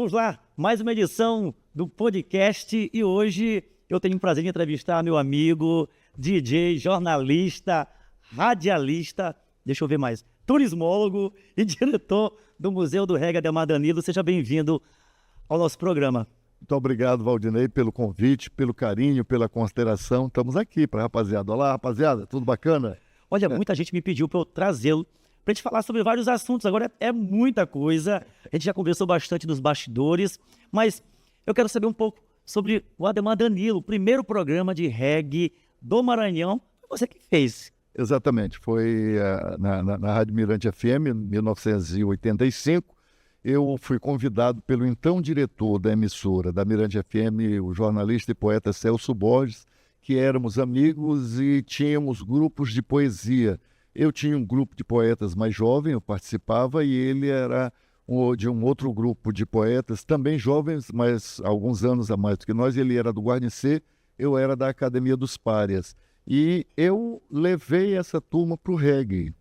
Vamos lá, mais uma edição do podcast e hoje eu tenho o prazer de entrevistar meu amigo, DJ, jornalista, radialista, deixa eu ver mais, turismólogo e diretor do Museu do Reggae, Ademar Danilo. Seja bem-vindo ao nosso programa. Muito obrigado, Valdinei, pelo convite, pelo carinho, pela consideração. Estamos aqui para a rapaziada. Olá, rapaziada, tudo bacana? Olha, muita gente me pediu para eu trazê-lo para a gente falar sobre vários assuntos. Agora é muita coisa. A gente já conversou bastante nos bastidores, mas eu quero saber um pouco sobre o Ademar Danilo, o primeiro programa de reggae do Maranhão. Foi você que fez. Exatamente, foi na Rádio Mirante FM, em 1985. Eu fui convidado pelo então diretor da emissora da Mirante FM, o jornalista e poeta Celso Borges, que éramos amigos e tínhamos grupos de poesia. Eu tinha um grupo de poetas mais jovem, eu participava, e ele era de um outro grupo de poetas, também jovens, mas alguns anos a mais do que nós. Ele era do Guarnicê, eu era da Academia dos Párias. E eu levei essa turma para o reggae,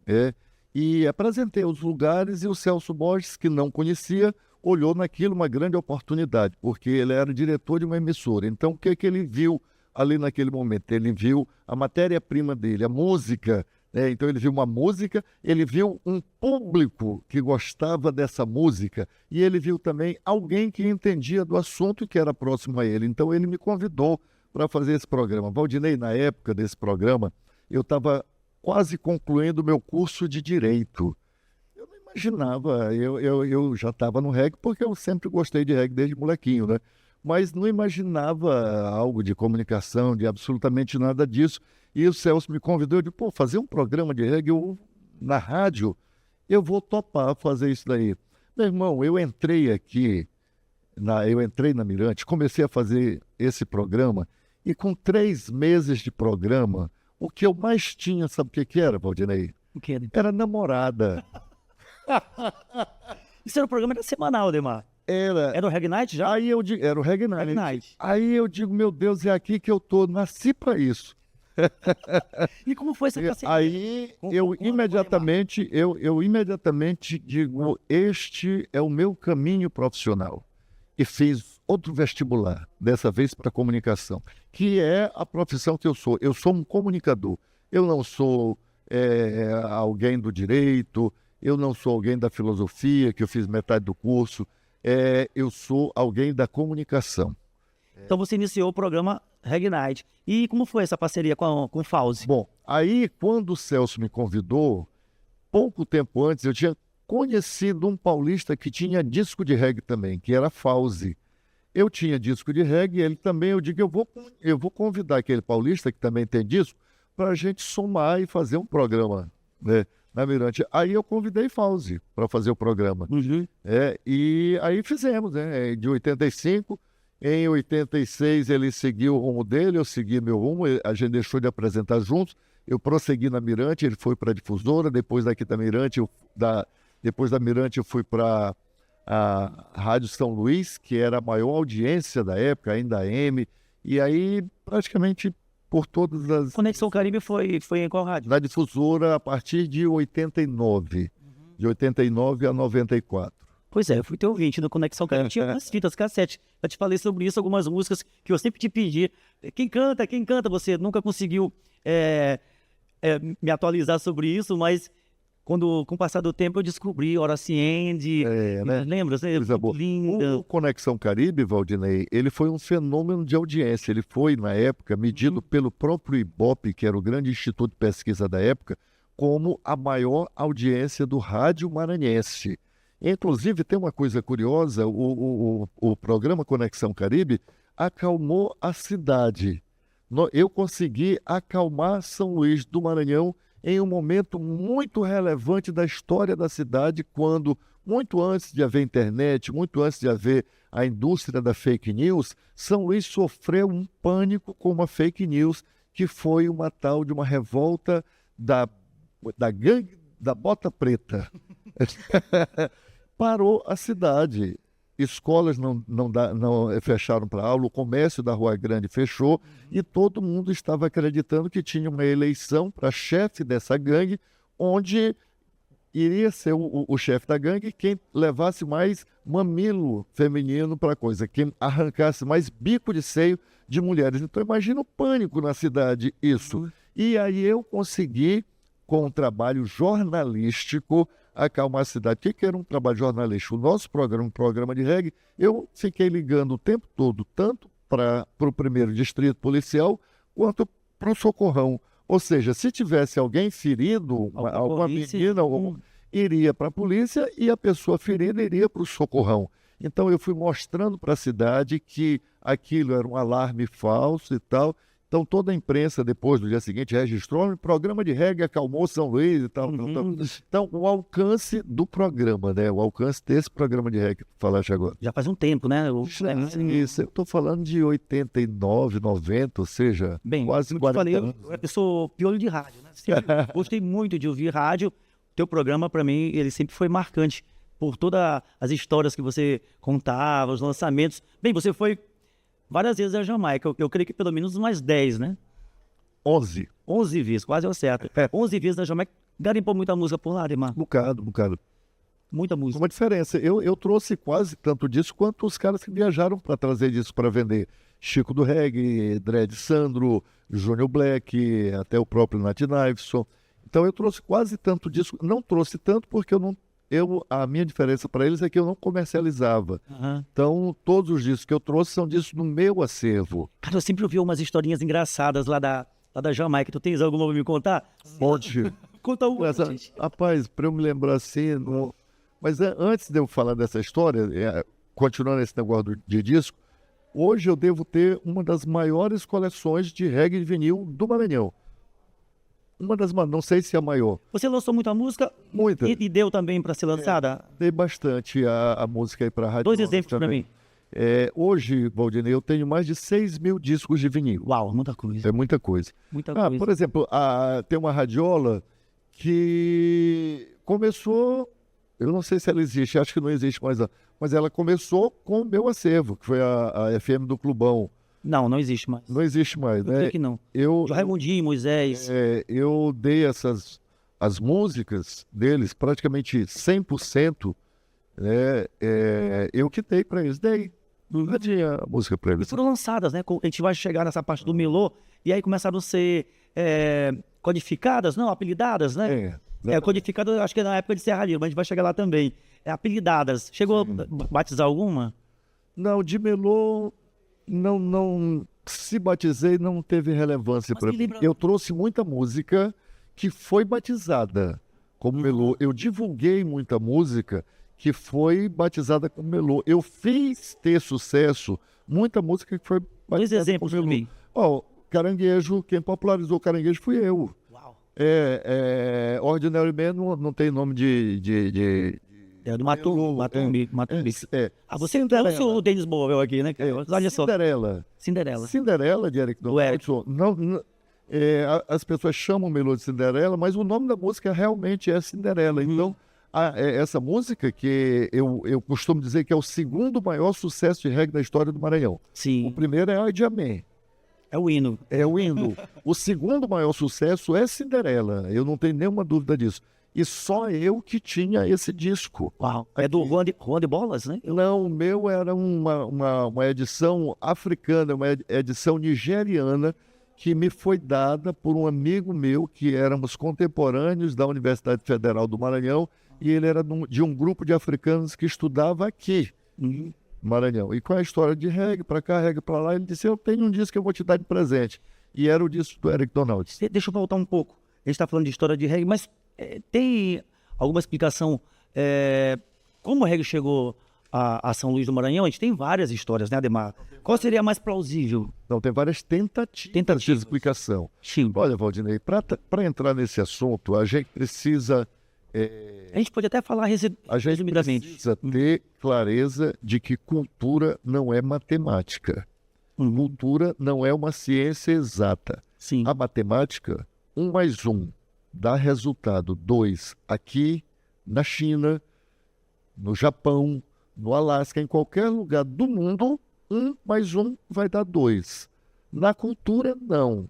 e apresentei os lugares, e o Celso Borges, que não conhecia, olhou naquilo uma grande oportunidade, porque ele era diretor de uma emissora. Então, o que ele viu ali naquele momento? Ele viu a matéria-prima dele, a música. Então ele viu uma música, ele viu um público que gostava dessa música, e ele viu também alguém que entendia do assunto e que era próximo a ele. Então ele me convidou para fazer esse programa. Valdinei, na época desse programa, eu estava quase concluindo o meu curso de Direito. Eu não imaginava, eu já estava no reggae, porque eu sempre gostei de reggae desde molequinho, né? Mas não imaginava algo de comunicação, de absolutamente nada disso. E o Celso me convidou, eu disse, fazer um programa de reggae na rádio, eu vou topar fazer isso daí. Meu irmão, eu entrei na Mirante, comecei a fazer esse programa, e com 3 meses de programa, o que eu mais tinha, sabe o que era, Valdinei? O que? Era namorada. Isso era um programa semanal, Ademar? Era o Reggae Night já? Aí eu digo, era o Reggae Night. Aí eu digo, meu Deus, é aqui que eu tô, nasci para isso. E como foi essa parceria? Aí eu imediatamente digo, este é o meu caminho profissional. E fiz outro vestibular, dessa vez para comunicação, que é a profissão que eu sou. Eu sou um comunicador. Eu não sou alguém do direito, eu não sou alguém da filosofia, que eu fiz metade do curso. Eu sou alguém da comunicação. Então você iniciou o programa Reggae Night. E como foi essa parceria com o Fauzi? Bom, aí quando o Celso me convidou, pouco tempo antes, eu tinha conhecido um paulista que tinha disco de reggae também, que era Fauzi. Eu tinha disco de reggae, ele também. Eu digo, eu vou convidar aquele paulista que também tem disco para a gente somar e fazer um programa, né, na Mirante. Aí eu convidei Fauzi para fazer o programa. Uhum. E aí fizemos, né, de 85. Em 86 ele seguiu o rumo dele, eu segui meu rumo, a gente deixou de apresentar juntos. Eu prossegui na Mirante, ele foi para a Difusora, depois daqui da Mirante, depois da Mirante eu fui para a Rádio São Luís, que era a maior audiência da época, ainda a AM, e aí praticamente por todas as... Conexão Caribe foi em qual rádio? Na Difusora a partir de 89, de 89 a 94. Pois é, eu fui teu ouvinte no Conexão Caribe, tinha umas fitas cassete. Eu te falei sobre isso, algumas músicas que eu sempre te pedi. Quem canta? Você nunca conseguiu me atualizar sobre isso, mas com o passar do tempo eu descobri Horace Andy, né? Lembra? Coisa boa. Linda. O Conexão Caribe, Valdinei, ele foi um fenômeno de audiência. Ele foi, na época, medido pelo próprio Ibope, que era o grande instituto de pesquisa da época, como a maior audiência do rádio maranhense. Inclusive, tem uma coisa curiosa, o programa Conexão Caribe acalmou a cidade. Eu consegui acalmar São Luís do Maranhão em um momento muito relevante da história da cidade, quando, muito antes de haver internet, muito antes de haver a indústria da fake news, São Luís sofreu um pânico com uma fake news, que foi uma tal de uma revolta da gangue da Bota Preta. Parou a cidade. Escolas não fecharam para aula, o comércio da Rua Grande fechou, e todo mundo estava acreditando que tinha uma eleição para chefe dessa gangue, onde iria ser o chefe da gangue quem levasse mais mamilo feminino para a coisa, quem arrancasse mais bico de seio de mulheres. Então imagina o pânico na cidade isso. E aí eu consegui, com um trabalho jornalístico, acalmar a cidade. O que era um trabalho jornalístico? O nosso programa, um programa de reggae, eu fiquei ligando o tempo todo, tanto para o primeiro distrito policial, quanto para o socorrão. Ou seja, se tivesse alguém ferido, alguma menina, iria para a polícia e a pessoa ferida iria para o socorrão. Então eu fui mostrando para a cidade que aquilo era um alarme falso e tal. Então toda a imprensa, depois do dia seguinte, registrou um programa de reggae acalmou São Luís e tal. Então o alcance do programa, né? O alcance desse programa de reggae que tu falaste agora. Já faz um tempo, né? Isso, eu estou falando de 89, 90, ou seja, quase 40 anos. Eu sou piolho de rádio, né? Sempre gostei muito de ouvir rádio. Teu programa, para mim, ele sempre foi marcante por todas as histórias que você contava, os lançamentos. Bem, você foi várias vezes à Jamaica, eu creio que pelo menos umas 10, né? 11. 11 vezes, quase eu acerto. 11 vezes na Jamaica, garimpou muita música por lá, Ademar? Bocado. Muita música. Uma diferença, eu trouxe quase tanto disso quanto os caras que viajaram para trazer disso para vender. Chico do Reggae, Dredd Sandro, Júnior Black, até o próprio Nat Knifeson. Então eu trouxe quase tanto disso, não trouxe tanto porque a minha diferença para eles é que eu não comercializava. Então, todos os discos que eu trouxe são discos do meu acervo. Cara, eu sempre ouvi umas historinhas engraçadas lá da Jamaica. Tu tens alguma para me contar? Pode. Conta uma. Rapaz, para eu me lembrar assim... Mas antes de eu falar dessa história, continuando esse negócio de disco, hoje eu devo ter uma das maiores coleções de reggae de vinil do Maranhão. Não sei se é a maior. Você lançou muita música? Muita. E deu também para ser lançada? Dei bastante a música aí para a rádio. 2 exemplos para mim. Hoje, Valdinei, eu tenho mais de 6 mil discos de vinil. Uau, muita coisa. É muita coisa. Muita coisa. Por exemplo, tem uma radiola que começou, eu não sei se ela existe, acho que não existe mais, mas ela começou com o meu acervo, que foi a FM do Clubão. Não existe mais. Não existe mais, né? Eu sei que não. Raimundinho, Moisés. Eu dei as músicas deles, praticamente 100%, né? Eu que dei para eles, não tinha música para eles. E foram lançadas, né? A gente vai chegar nessa parte do melô, e aí começaram a ser codificadas, não, apelidadas, né? Codificadas, acho que é na época de Serraria, mas a gente vai chegar lá também. Apelidadas. Chegou a batizar alguma? Não, de melô... Não, se batizei, não teve relevância para mim. Eu trouxe muita música que foi batizada como melô. Eu divulguei muita música que foi batizada como melô. Eu fiz ter sucesso muita música que foi batizada 2 exemplos como melô. Caranguejo, quem popularizou o caranguejo fui eu. Uau. Ordinary Man não tem nome de do Matumbi. Você trouxe o Denis Bowell aqui, né? Olha só. Cinderela de Eric Donaldson. As pessoas chamam o melô de Cinderela, mas o nome da música realmente é Cinderela. Então, essa música que eu costumo dizer que é o segundo maior sucesso de reggae da história do Maranhão. Sim. O primeiro é Idi Amen. É o hino. O segundo maior sucesso é Cinderela. Eu não tenho nenhuma dúvida disso. E só eu que tinha esse disco. Uau. É do Juan de Bolas, né? Não, o meu era uma edição africana, uma edição nigeriana, que me foi dada por um amigo meu, que éramos contemporâneos da Universidade Federal do Maranhão, e ele era de um grupo de africanos que estudava aqui, no Maranhão. E com a história de reggae para cá, reggae para lá, ele disse, eu tenho um disco que eu vou te dar de presente. E era o disco do Eric Donaldson. Deixa eu voltar um pouco. A gente está falando de história de reggae, mas tem alguma explicação como o reggae chegou a São Luís do Maranhão? A gente tem várias histórias, né, Ademar? Qual seria a mais plausível? Não, tem várias tentativas de explicação. Olha, Valdinei, para entrar nesse assunto, a gente precisa... a gente pode até falar resumidamente. A gente precisa ter clareza de que cultura não é matemática. Cultura não é uma ciência exata. Sim. A matemática, 1 mais 1 dá resultado 2 aqui, na China, no Japão, no Alasca, em qualquer lugar do mundo, 1 mais 1 vai dar 2. Na cultura, não.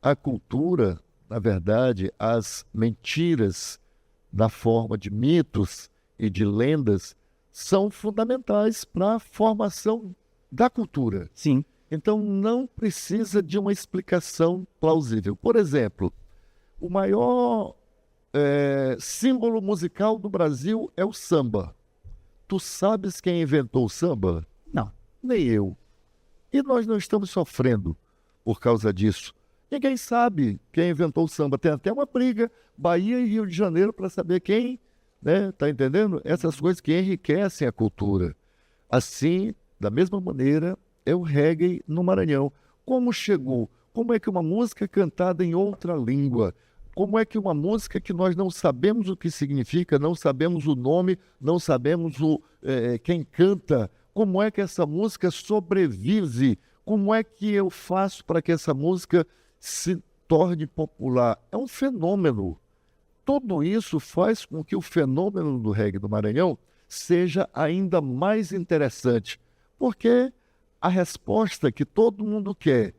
A cultura, na verdade, as mentiras na forma de mitos e de lendas, são fundamentais para a formação da cultura. Sim. Então, não precisa de uma explicação plausível. Por exemplo, o maior símbolo musical do Brasil é o samba. Tu sabes quem inventou o samba? Não. Nem eu. E nós não estamos sofrendo por causa disso. Ninguém sabe quem inventou o samba. Tem até uma briga, Bahia e Rio de Janeiro, para saber quem, né? Tá entendendo? Essas coisas que enriquecem a cultura. Assim, da mesma maneira, é o reggae no Maranhão. Como chegou? Como é que uma música cantada em outra língua, como é que uma música que nós não sabemos o que significa, não sabemos o nome, não sabemos quem canta, como é que essa música sobrevive? Como é que eu faço para que essa música se torne popular? É um fenômeno. Tudo isso faz com que o fenômeno do reggae do Maranhão seja ainda mais interessante, porque a resposta que todo mundo quer,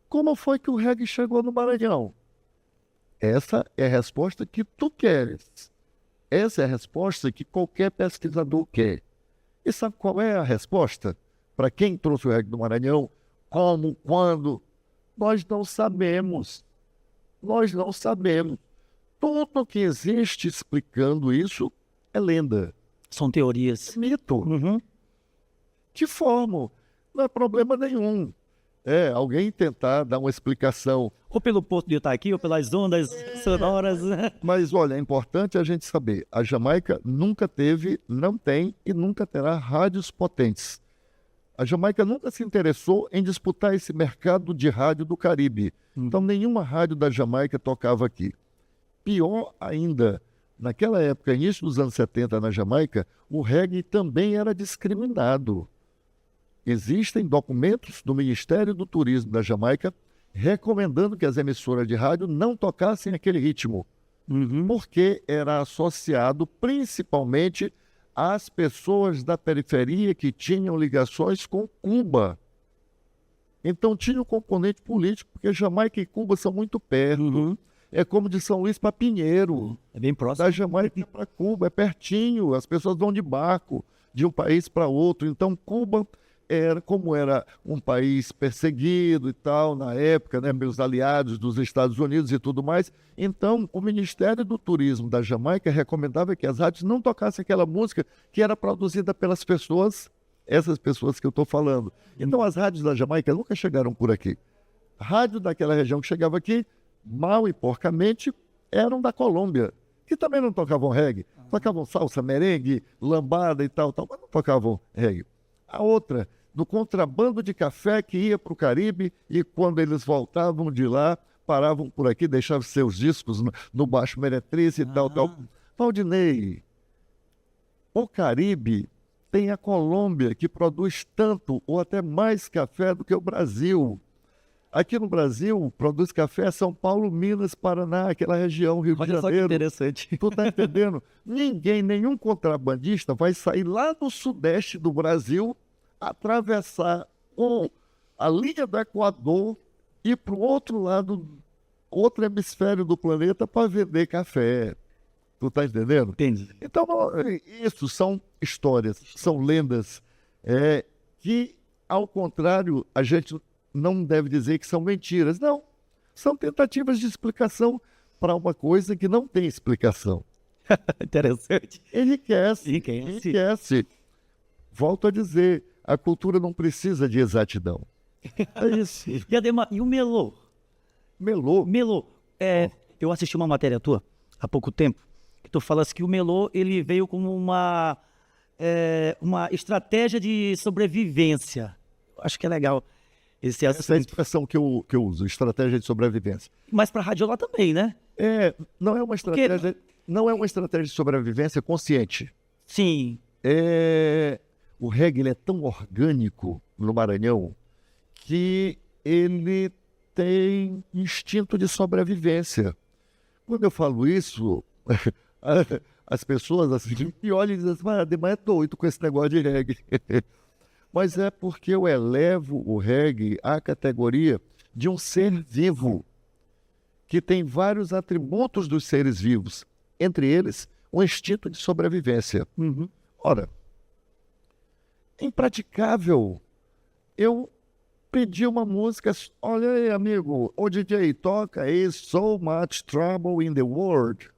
como foi que o reggae chegou no Maranhão? Essa é a resposta que tu queres. Essa é a resposta que qualquer pesquisador quer. E sabe qual é a resposta? Para quem trouxe o reggae do Maranhão? Como? Quando? Nós não sabemos. Nós não sabemos. Tudo que existe explicando isso é lenda. São teorias. É mito. Uhum. Que forma? Não é problema nenhum. Alguém tentar dar uma explicação. Ou pelo Porto de Itaqui, ou pelas ondas sonoras. Mas, olha, é importante a gente saber, a Jamaica nunca teve, não tem e nunca terá rádios potentes. A Jamaica nunca se interessou em disputar esse mercado de rádio do Caribe. Então, nenhuma rádio da Jamaica tocava aqui. Pior ainda, naquela época, início dos anos 70 na Jamaica, o reggae também era discriminado. Existem documentos do Ministério do Turismo da Jamaica recomendando que as emissoras de rádio não tocassem aquele ritmo, porque era associado principalmente às pessoas da periferia que tinham ligações com Cuba. Então tinha um componente político, porque Jamaica e Cuba são muito perto. É como de São Luís para Pinheiro. É bem próximo. Da Jamaica para Cuba, é pertinho, as pessoas vão de barco de um país para outro. Então Cuba como era um país perseguido e tal, na época, né, meus aliados dos Estados Unidos e tudo mais. Então, o Ministério do Turismo da Jamaica recomendava que as rádios não tocassem aquela música que era produzida pelas pessoas, essas pessoas que eu estou falando. Então, as rádios da Jamaica nunca chegaram por aqui. A rádio daquela região que chegava aqui, mal e porcamente, eram da Colômbia, que também não tocavam reggae. Tocavam salsa, merengue, lambada e tal, mas não tocavam reggae. A outra, do contrabando de café que ia para o Caribe e quando eles voltavam de lá, paravam por aqui, deixavam seus discos no Baixo Meretriz e tal. Valdinei, o Caribe tem a Colômbia que produz tanto ou até mais café do que o Brasil. Aqui no Brasil, produz café São Paulo, Minas, Paraná, aquela região, Rio de Janeiro. Olha só que interessante. Tu tá entendendo? Nenhum contrabandista vai sair lá do sudeste do Brasil, atravessar a linha do Equador e para o outro lado, outro hemisfério do planeta para vender café. Tu tá entendendo? Entendi. Então, isso são histórias, são lendas, que, ao contrário, a gente não deve dizer que são mentiras. Não, são tentativas de explicação para uma coisa que não tem explicação. Interessante. Enriquece. Volto a dizer, a cultura não precisa de exatidão. É isso. E, Ademar, e o melô? Melô. Eu assisti uma matéria tua há pouco tempo, que tu falas que o melô ele veio como uma estratégia de sobrevivência. Acho que é legal. Essa é a expressão que eu uso, estratégia de sobrevivência. Mas para a radiola também, né? Não é uma estratégia de sobrevivência consciente. Sim. O reggae ele é tão orgânico no Maranhão que ele tem instinto de sobrevivência. Quando eu falo isso, as pessoas assim me olham e dizem assim, Ademar é doido com esse negócio de reggae. Mas é porque eu elevo o reggae à categoria de um ser vivo, que tem vários atributos dos seres vivos, entre eles, um instinto de sobrevivência. Ora, impraticável. Eu pedi uma música, olha aí, amigo, o DJ toca Is So Much Trouble in the World.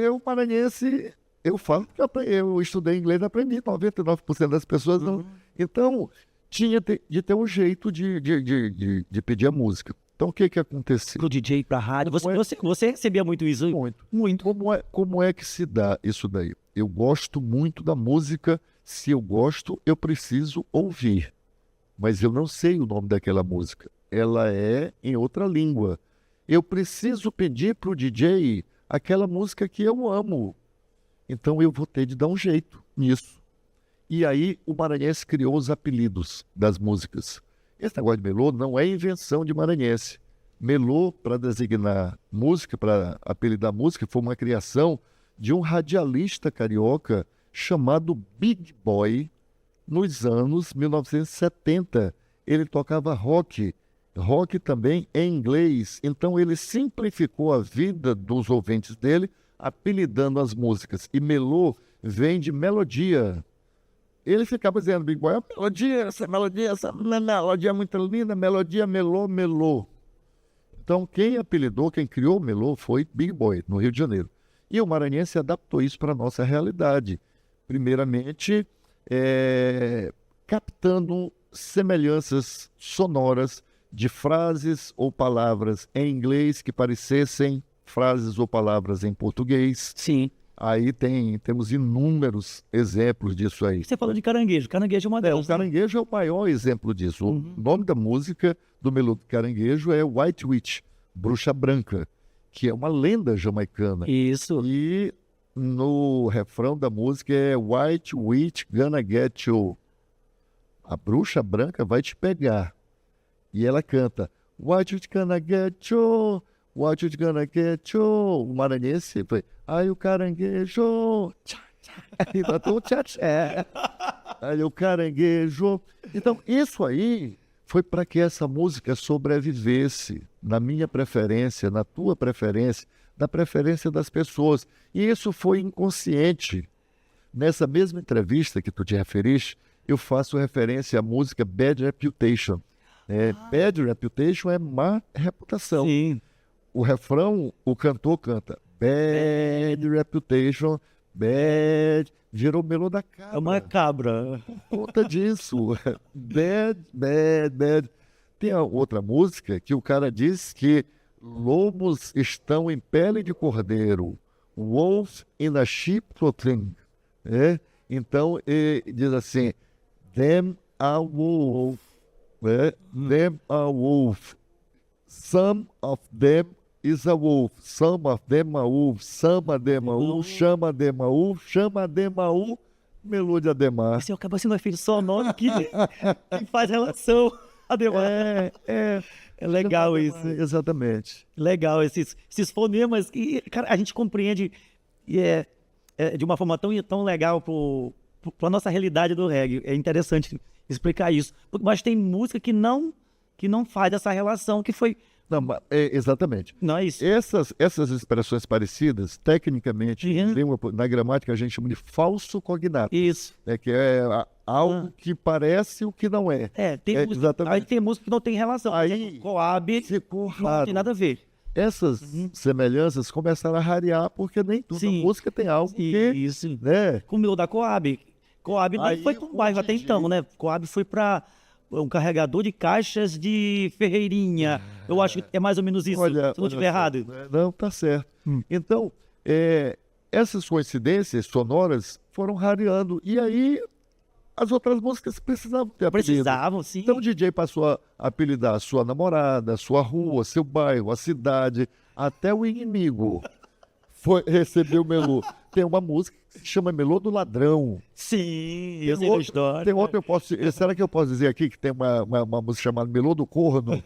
Eu maranhense, eu falo que eu estudei inglês e aprendi, 99% das pessoas não. Então, tinha de ter um jeito de pedir a música. Então, o que aconteceu? Pro DJ, pra rádio. Você recebia muito isso? Muito. Como é que se dá isso daí? Eu gosto muito da música. Se eu gosto, eu preciso ouvir. Mas eu não sei o nome daquela música. Ela é em outra língua. Eu preciso pedir para o DJ aquela música que eu amo. Então eu vou ter de dar um jeito nisso. E aí o maranhense criou os apelidos das músicas. Esse negócio de melô não é invenção de maranhense. Melô, para designar música, para apelidar música, foi uma criação de um radialista carioca chamado Big Boy, nos anos 1970. Ele tocava rock também em inglês. Então ele simplificou a vida dos ouvintes dele, apelidando as músicas. E melô vem de melodia. Ele ficava dizendo, Big Boy, essa melodia é muito linda, melodia, melô, melô. Então quem apelidou, quem criou o melô foi Big Boy, no Rio de Janeiro. E o maranhense adaptou isso para a nossa realidade. Primeiramente, captando semelhanças sonoras de frases ou palavras em inglês que parecessem frases ou palavras em português. Sim. Aí temos inúmeros exemplos disso aí. Você falou de caranguejo. Caranguejo é uma delas. O caranguejo é o maior exemplo disso. O nome da música do melô do caranguejo é White Witch, Bruxa Branca, que é uma lenda jamaicana. Isso. E no refrão da música é White Witch gonna get you. A bruxa branca vai te pegar. E ela canta White Witch gonna get you, White Witch gonna get you. O maranhense foi aí o caranguejo. Aí bateu o tchá-tchá. Aí o caranguejo. Então isso aí foi para que essa música sobrevivesse na minha preferência, na tua preferência, na preferência das pessoas. E isso foi inconsciente. Nessa mesma entrevista que tu te referiste, eu faço referência à música Bad Reputation. Bad Reputation é má reputação. Sim. O refrão, o cantor canta Bad Reputation, bad, virou melô da cabra. É uma cabra. Por conta disso. Bad, bad, bad. Tem a outra música que o cara diz que lobos estão em pele de cordeiro. Wolf in a sheep clothing. Então, diz assim, them are wolf. Them are wolf. Some of them is a wolf. Some of them are wolf. Some of them are wolf. Chama them a wolf. Chama them a wolf. Melô de Ademar. Esse acaba sendo um efeito sonoro que faz relação a Ademar. É legal isso. Exatamente. Legal esses fonemas. E, cara, a gente compreende de uma forma tão legal para a nossa realidade do reggae. É interessante explicar isso. Mas tem música que não faz essa relação, que foi... Não, exatamente. Não é isso. Essas expressões parecidas, tecnicamente, na gramática a gente chama de falso cognato. Isso. Que é algo que parece o que não é. Aí tem música que não tem relação. Aí Coab ficou não raro. tem nada a ver. Essas semelhanças começaram a rarear, porque nem toda música tem algo que... Isso. Né? Como o melô da Coab. Coab não foi para um bairro até então, né? Coab foi para um carregador de caixas de Ferreirinha. Eu acho que é mais ou menos isso, se não estiver errado. Não, tá certo. Então, essas coincidências sonoras foram rareando. E aí, as outras músicas precisavam ter apelido. Precisavam, sim. Então o DJ passou a apelidar a sua namorada, a sua rua, seu bairro, a cidade, até o inimigo recebeu o melô. Tem uma música que se chama Melô do Ladrão. Sim, eu sei da história. Tem outra, será que eu posso dizer aqui que tem uma música chamada Melô do Corno?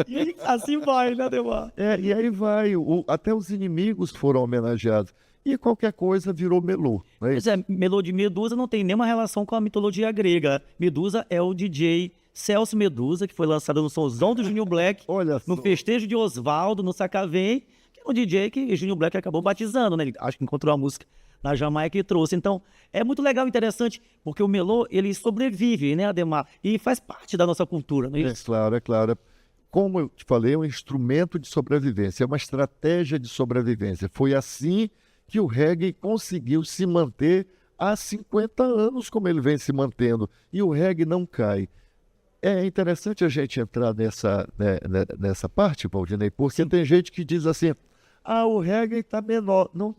E aí, assim vai, né, Ademar? E aí vai, até os inimigos foram homenageados. E qualquer coisa virou melô. Pois é, melô de Medusa não tem nenhuma relação com a mitologia grega. Medusa é o DJ Celso Medusa, que foi lançado no Sonzão do Junior Black, no festejo de Osvaldo, no Sacavém. Tem um DJ que Junior Black acabou batizando, né? Ele acho que encontrou a música na Jamaica e trouxe. Então, é muito legal e interessante, porque o melô, ele sobrevive, né, Ademar? E faz parte da nossa cultura, não é isso? É claro. Como eu te falei, é um instrumento de sobrevivência, é uma estratégia de sobrevivência. Foi assim que o reggae conseguiu se manter há 50 anos, como ele vem se mantendo. E o reggae não cai. É interessante a gente entrar nessa parte, Valdinei, porque tem gente que diz assim, o reggae está menor. Não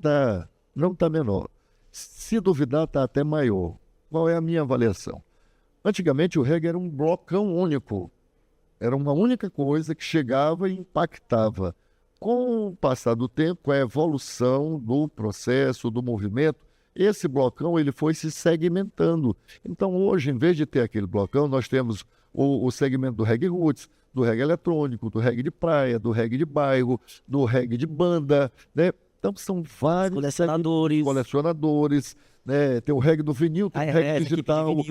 está menor. Se duvidar, está até maior. Qual é a minha avaliação? Antigamente o reggae era um blocão único. Era uma única coisa que chegava e impactava. Com o passar do tempo, com a evolução do processo, do movimento, esse blocão ele foi se segmentando. Então hoje, em vez de ter aquele blocão, nós temos o segmento do reggae roots, do reggae eletrônico, do reggae de praia, do reggae de bairro, do reggae de banda, né? Então são vários colecionadores, né? Tem o reggae do vinil, tem o reggae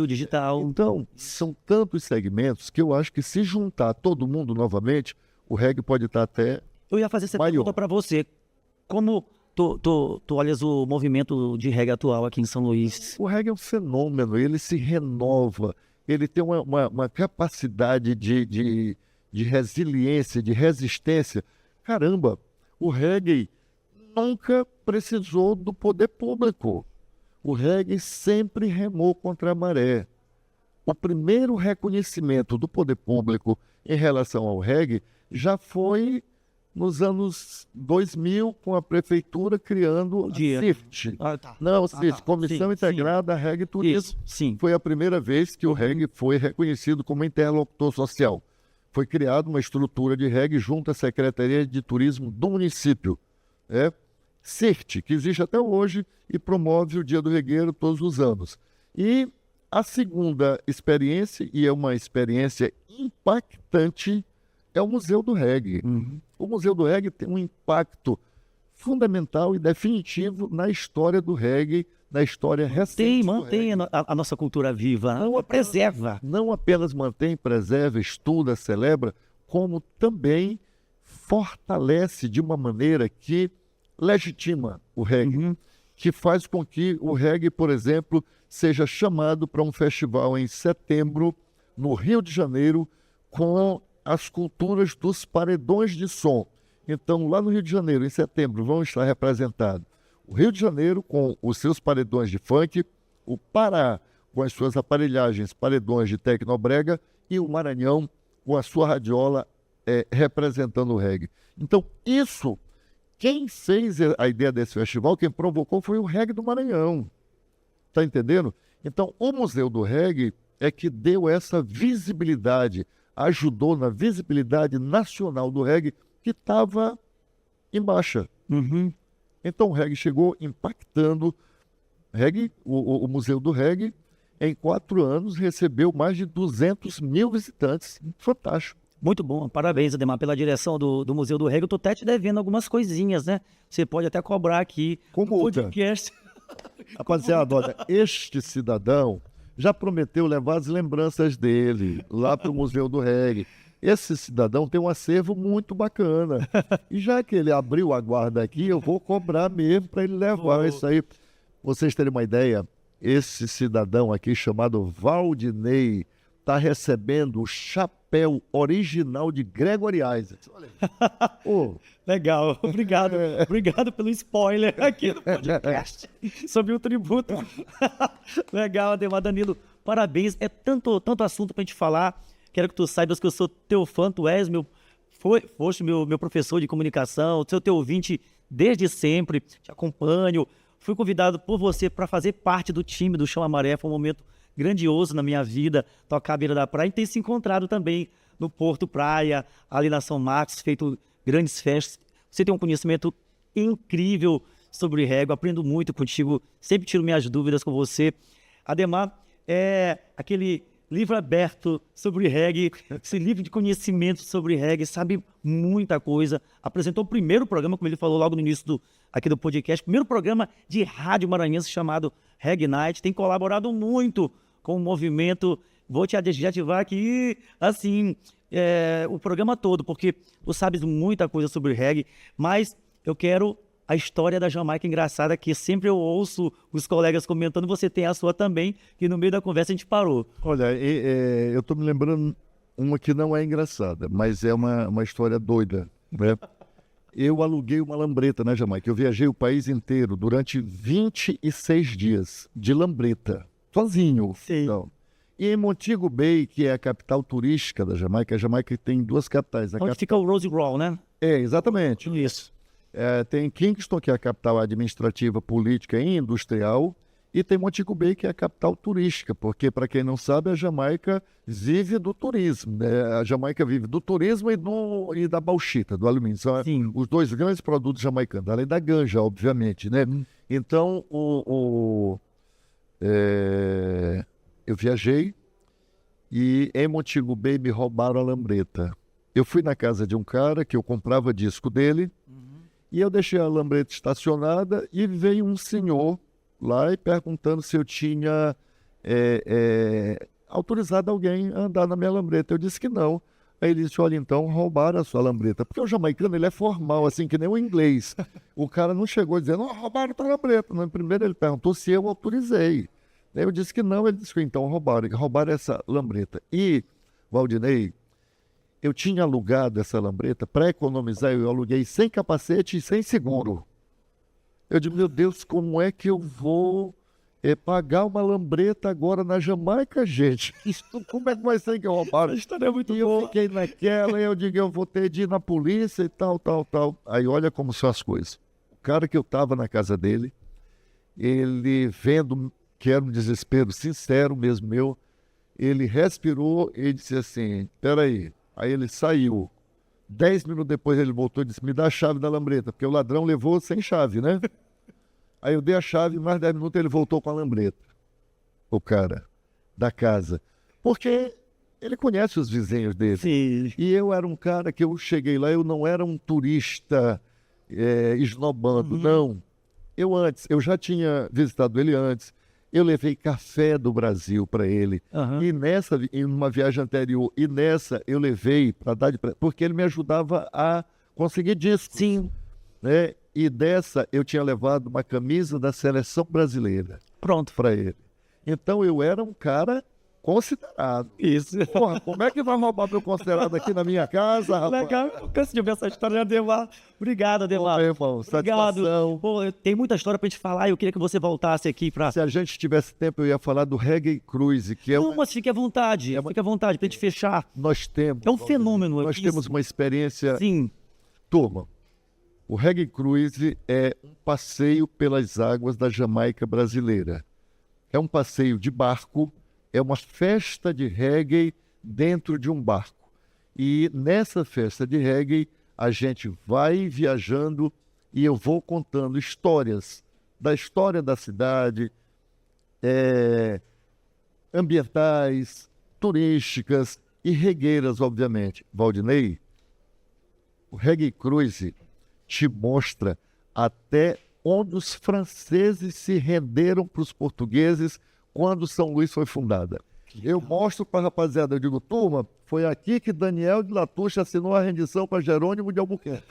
digital. Então, são tantos segmentos que eu acho que se juntar todo mundo novamente, o reggae pode estar até Eu ia fazer essa pergunta para você. Como tu olhas o movimento de reggae atual aqui em São Luís? O reggae é um fenômeno, ele se renova, ele tem uma capacidade de resiliência, de resistência. Caramba, o reggae nunca precisou do poder público. O reggae sempre remou contra a maré. O primeiro reconhecimento do poder público em relação ao reggae já foi nos anos 2000, com a prefeitura criando a CIFT. Comissão Integrada Reggae Turismo. Sim. Foi a primeira vez que o reggae foi reconhecido como interlocutor social. Foi criada uma estrutura de reggae junto à Secretaria de Turismo do município. CIRT, que existe até hoje e promove o Dia do Regueiro todos os anos. E a segunda experiência, e é uma experiência impactante, é o Museu do Reggae. O Museu do Reggae tem um impacto fundamental e definitivo na história do reggae, na história recente. Mantém a nossa cultura viva, preserva. Não apenas mantém, preserva, estuda, celebra, como também fortalece de uma maneira que legitima o reggae, que faz com que o reggae, por exemplo, seja chamado para um festival em setembro, no Rio de Janeiro, com as culturas dos paredões de som. Então, lá no Rio de Janeiro, em setembro, vão estar representados o Rio de Janeiro com os seus paredões de funk, o Pará com as suas aparelhagens, paredões de tecnobrega, e o Maranhão com a sua radiola representando o reggae. Então, isso, quem fez a ideia desse festival, quem provocou foi o reggae do Maranhão. Está entendendo? Então, o Museu do Reggae é que deu essa visibilidade, ajudou na visibilidade nacional do reggae, que estava em baixa. Então o reggae chegou impactando. O Museu do Reggae, em 4 anos, recebeu mais de 200 mil visitantes. Fantástico. Muito bom, parabéns, Ademar, pela direção do Museu do Reggae. Eu estou até te devendo algumas coisinhas, né? Você pode até cobrar aqui no podcast. Rapaziada, olha, este cidadão já prometeu levar as lembranças dele lá para o Museu do Reggae. Esse cidadão tem um acervo muito bacana. E já que ele abriu a guarda aqui, eu vou cobrar mesmo para ele levar isso aí. Vocês terem uma ideia, esse cidadão aqui chamado Valdinei está recebendo o chapéu original de Gregory Isaacs. Olha aí. Legal, obrigado. Obrigado pelo spoiler aqui do podcast sobre o tributo. Legal, Ademar. Danilo, parabéns. É tanto assunto pra gente falar. Quero que tu saibas que eu sou teu fã, tu és foste meu professor de comunicação, sou teu ouvinte desde sempre, te acompanho. Fui convidado por você para fazer parte do time do Chão à Maré, foi um momento grandioso na minha vida, tocar à beira da praia, e ter se encontrado também no Porto Praia, ali na São Marcos, feito grandes festas. Você tem um conhecimento incrível sobre reggae, aprendo muito contigo, sempre tiro minhas dúvidas com você. Ademar, é aquele livro aberto sobre reggae, esse livro de conhecimento sobre reggae, sabe muita coisa. Apresentou o primeiro programa, como ele falou logo no início aqui do podcast, primeiro programa de rádio maranhense chamado Reggae Night, tem colaborado muito com o movimento. Vou te adjetivar aqui, assim, o programa todo, porque tu sabes muita coisa sobre reggae, mas eu quero a história da Jamaica engraçada, que sempre eu ouço os colegas comentando, você tem a sua também, que no meio da conversa a gente parou. Olha, eu estou me lembrando uma que não é engraçada, mas é uma história doida, né? Eu aluguei uma lambreta na Jamaica. Eu viajei o país inteiro durante 26 dias de lambreta, sozinho. Sim. Então. E em Montego Bay, que é a capital turística da Jamaica, a Jamaica tem duas capitais. Onde fica o Rose Roll, né? Exatamente. Isso. Tem Kingston, que é a capital administrativa, política e industrial, e tem Montego Bay, que é a capital turística, porque, para quem não sabe, a Jamaica vive do turismo, né? A Jamaica vive do turismo e da bauxita, do alumínio. São os dois grandes produtos jamaicanos, além da ganja, obviamente, né? Então, eu viajei e em Montego Bay me roubaram a lambreta. Eu fui na casa de um cara que eu comprava disco dele, e eu deixei a lambreta estacionada e veio um senhor lá e perguntando se eu tinha autorizado alguém a andar na minha lambreta. Eu disse que não. Aí ele disse, olha, então roubaram a sua lambreta. Porque o jamaicano, ele é formal, assim, que nem o inglês. O cara não chegou dizendo, roubaram a tua lambreta. Não, primeiro ele perguntou se eu autorizei. Aí eu disse que não, ele disse que então roubaram essa lambreta. E, Valdinei, eu tinha alugado essa lambreta para economizar, eu aluguei sem capacete e sem seguro. Eu digo, meu Deus, como é que eu vou pagar uma lambreta agora na Jamaica, gente? Como é que vai ser que roubaram? A história é muito boa. Eu fiquei naquela, e eu digo, eu vou ter de ir na polícia e tal. Aí olha como são as coisas. O cara que eu estava na casa dele, ele vendo que era um desespero sincero mesmo meu, ele respirou e disse assim, peraí. Aí ele saiu. 10 minutos depois ele voltou e disse, me dá a chave da lambreta, porque o ladrão levou sem chave, né? Aí eu dei a chave e mais 10 minutos ele voltou com a lambreta. O cara da casa. Porque ele conhece os vizinhos dele. Sim. E eu era um cara que eu cheguei lá, eu não era um turista esnobando, não. Eu já tinha visitado ele antes. Eu levei café do Brasil para ele. E em uma viagem anterior, eu levei para dar de presente, porque ele me ajudava a conseguir discos. Sim. Né? E dessa eu tinha levado uma camisa da seleção brasileira. Pronto. Para ele. Então eu era um cara considerado. Isso. Porra, como é que vai roubar meu considerado aqui na minha casa, rapaz? Legal, eu canso de ver essa história, Ademar. Obrigado, Ademar. Meu irmão, satisfação. Pô, tem muita história pra gente falar e eu queria que você voltasse aqui pra... Se a gente tivesse tempo, eu ia falar do Reggae Cruise, que é Não, mas fique à vontade, fique à vontade pra gente fechar. Nós temos... É um fenômeno. Nós temos uma experiência... Sim. Turma, o Reggae Cruise é um passeio pelas águas da Jamaica brasileira. É um passeio de barco, é uma festa de reggae dentro de um barco. E nessa festa de reggae, a gente vai viajando e eu vou contando histórias da história da cidade, ambientais, turísticas e regueiras, obviamente. Valdinei, o Reggae Cruise te mostra até onde os franceses se renderam para os portugueses quando São Luís foi fundada. Eu mostro para a rapaziada, eu digo, turma, foi aqui que Daniel de Latouche assinou a rendição para Jerônimo de Albuquerque.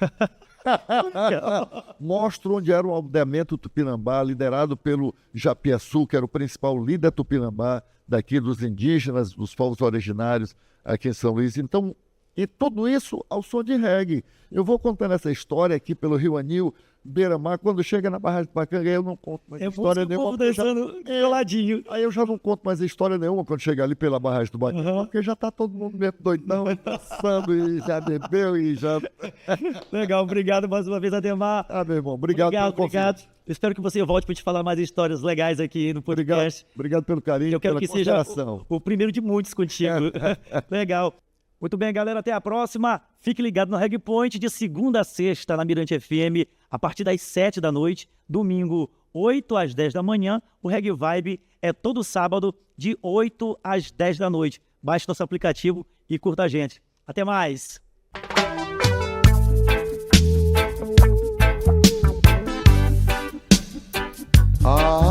Mostro onde era o aldeamento Tupinambá, liderado pelo Japiaçu, que era o principal líder Tupinambá daqui dos indígenas, dos povos originários aqui em São Luís. Então, e tudo isso ao som de reggae. Eu vou contando essa história aqui pelo Rio Anil, Beira-Mar, quando chega na Barragem do Pacanga, eu não conto mais história nenhuma. Aí eu já não conto mais história nenhuma quando chega ali pela Barragem do Pacanga, porque já tá todo mundo mesmo doidão, dançando e já bebeu e já... Legal, obrigado mais uma vez, Ademar. Meu irmão, obrigado. Obrigado. Espero que você volte para te falar mais histórias legais aqui no podcast. Obrigado pelo carinho, eu quero pela que seja o primeiro de muitos contigo. Legal. Muito bem, galera, até a próxima. Fique ligado no Reggae Point de segunda a sexta na Mirante FM, a partir das 7 da noite, domingo 8 às 10 da manhã. O Reggae Vibe é todo sábado de 8 às 10 da noite. Baixe nosso aplicativo e curta a gente. Até mais! Ah!